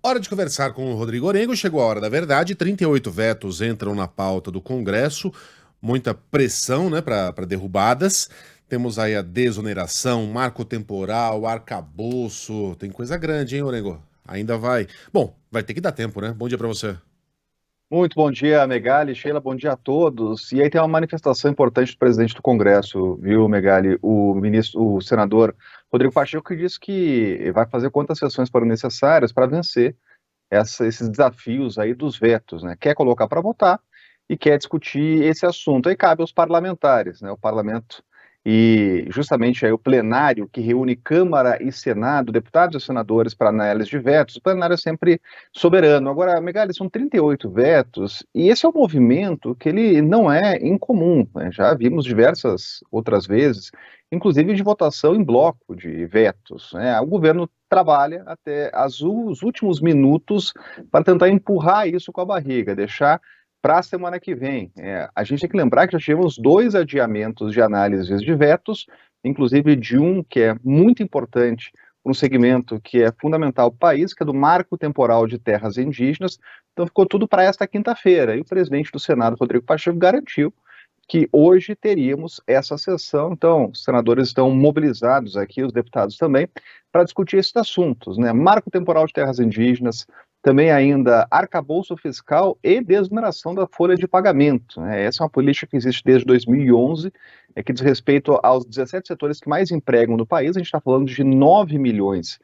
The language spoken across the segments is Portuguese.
Hora de conversar com o Rodrigo Orengo. Chegou a hora da verdade. 38 vetos entram na pauta do Congresso. Muita pressão, né, para derrubadas. Temos aí a desoneração, marco temporal, arcabouço. Tem coisa grande, hein, Orengo? Ainda vai. Bom, vai ter que dar tempo, né? Bom dia para você. Muito bom dia, Megali, Sheila, bom dia a todos. E aí tem uma manifestação importante do presidente do Congresso, viu, Megali? O senador Rodrigo Pacheco, que disse que vai fazer quantas sessões forem necessárias para vencer esses desafios aí dos vetos, né? Quer colocar para votar e quer discutir esse assunto. Aí cabe aos parlamentares, né? O parlamento e justamente aí o plenário que reúne Câmara e Senado, deputados e senadores para análise de vetos. O plenário é sempre soberano. Agora, Megali, são 38 vetos e esse é um movimento que ele não é incomum, né? Já vimos diversas outras vezes, inclusive de votação em bloco de vetos, né? O governo trabalha até os últimos minutos para tentar empurrar isso com a barriga, deixar para a semana que vem. A gente tem que lembrar que já tivemos dois adiamentos de análises de vetos, inclusive de um que é muito importante para um segmento que é fundamental para o país, que é do marco temporal de terras indígenas. Então ficou tudo para esta quinta-feira. E o presidente do Senado, Rodrigo Pacheco, garantiu que hoje teríamos essa sessão. Então, os senadores estão mobilizados aqui, os deputados também, para discutir esses assuntos, né? Marco temporal de terras indígenas, também ainda arcabouço fiscal e desoneração da folha de pagamento, né? Essa é uma política que existe desde 2011, que diz respeito aos 17 setores que mais empregam no país. A gente está falando de 9 milhões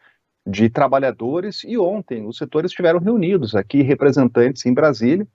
de trabalhadores, e ontem os setores estiveram reunidos aqui, representantes em Brasília,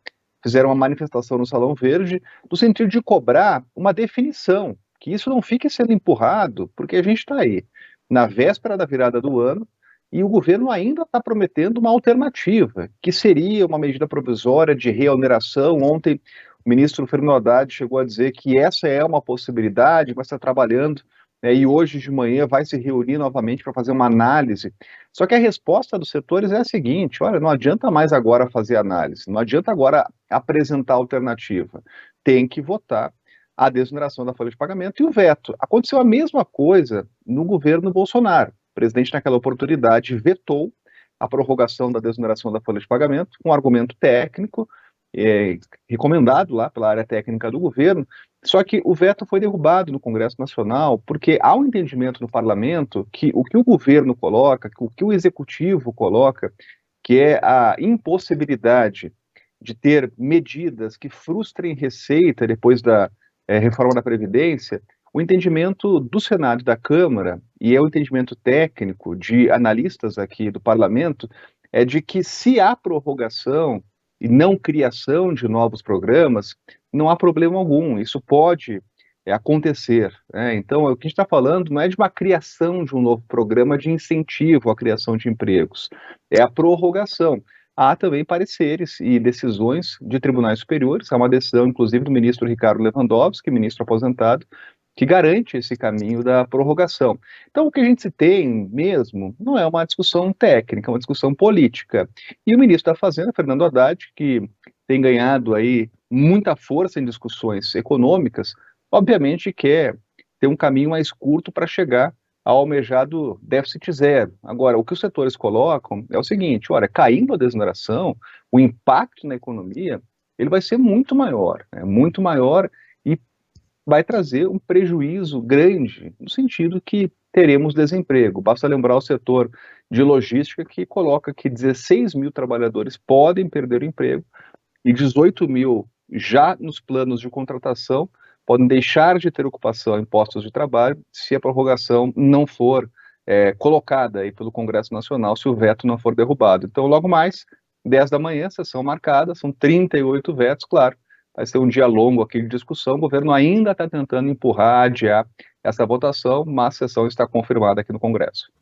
fizeram uma manifestação no Salão Verde, no sentido de cobrar uma definição, que isso não fique sendo empurrado, porque a gente está aí, na véspera da virada do ano, e o governo ainda está prometendo uma alternativa, que seria uma medida provisória de reoneração. Ontem, o ministro Fernando Haddad chegou a dizer que essa é uma possibilidade, vai estar trabalhando, né, e hoje de manhã vai se reunir novamente para fazer uma análise. Só que a resposta dos setores é a seguinte: olha, não adianta mais agora fazer análise, não adianta agora apresentar alternativa, tem que votar a desoneração da folha de pagamento e o veto. Aconteceu a mesma coisa no governo Bolsonaro. O presidente, naquela oportunidade, vetou a prorrogação da desoneração da folha de pagamento, com um argumento técnico, recomendado lá pela área técnica do governo. Só que o veto foi derrubado no Congresso Nacional, porque há um entendimento no parlamento que o governo coloca, que o que o executivo coloca, que é a impossibilidade de ter medidas que frustrem receita depois da reforma da Previdência. O entendimento do Senado e da Câmara, e é o entendimento técnico de analistas aqui do parlamento, é de que se há prorrogação e não criação de novos programas, não há problema algum. Isso pode acontecer, né? Então, o que a gente está falando não é de uma criação de um novo programa de incentivo à criação de empregos, é a prorrogação. Há também pareceres e decisões de tribunais superiores, há uma decisão, inclusive, do ministro Ricardo Lewandowski, ministro aposentado, que garante esse caminho da prorrogação. Então, o que a gente tem mesmo não é uma discussão técnica, é uma discussão política. E o ministro da Fazenda, Fernando Haddad, que tem ganhado aí muita força em discussões econômicas, obviamente quer ter um caminho mais curto para chegar ao almejado déficit zero. Agora, o que os setores colocam é o seguinte: olha, caindo a desoneração, o impacto na economia ele vai ser muito maior, né? Muito maior, e vai trazer um prejuízo grande, no sentido que teremos desemprego. Basta lembrar o setor de logística, que coloca que 16 mil trabalhadores podem perder o emprego e 18 mil já nos planos de contratação podem deixar de ter ocupação em postos de trabalho se a prorrogação não for colocada aí pelo Congresso Nacional, se o veto não for derrubado. Então, logo mais, 10 da manhã, sessão marcada, são 38 vetos, claro. Vai ser um dia longo aqui de discussão. O governo ainda está tentando empurrar, adiar essa votação, mas a sessão está confirmada aqui no Congresso.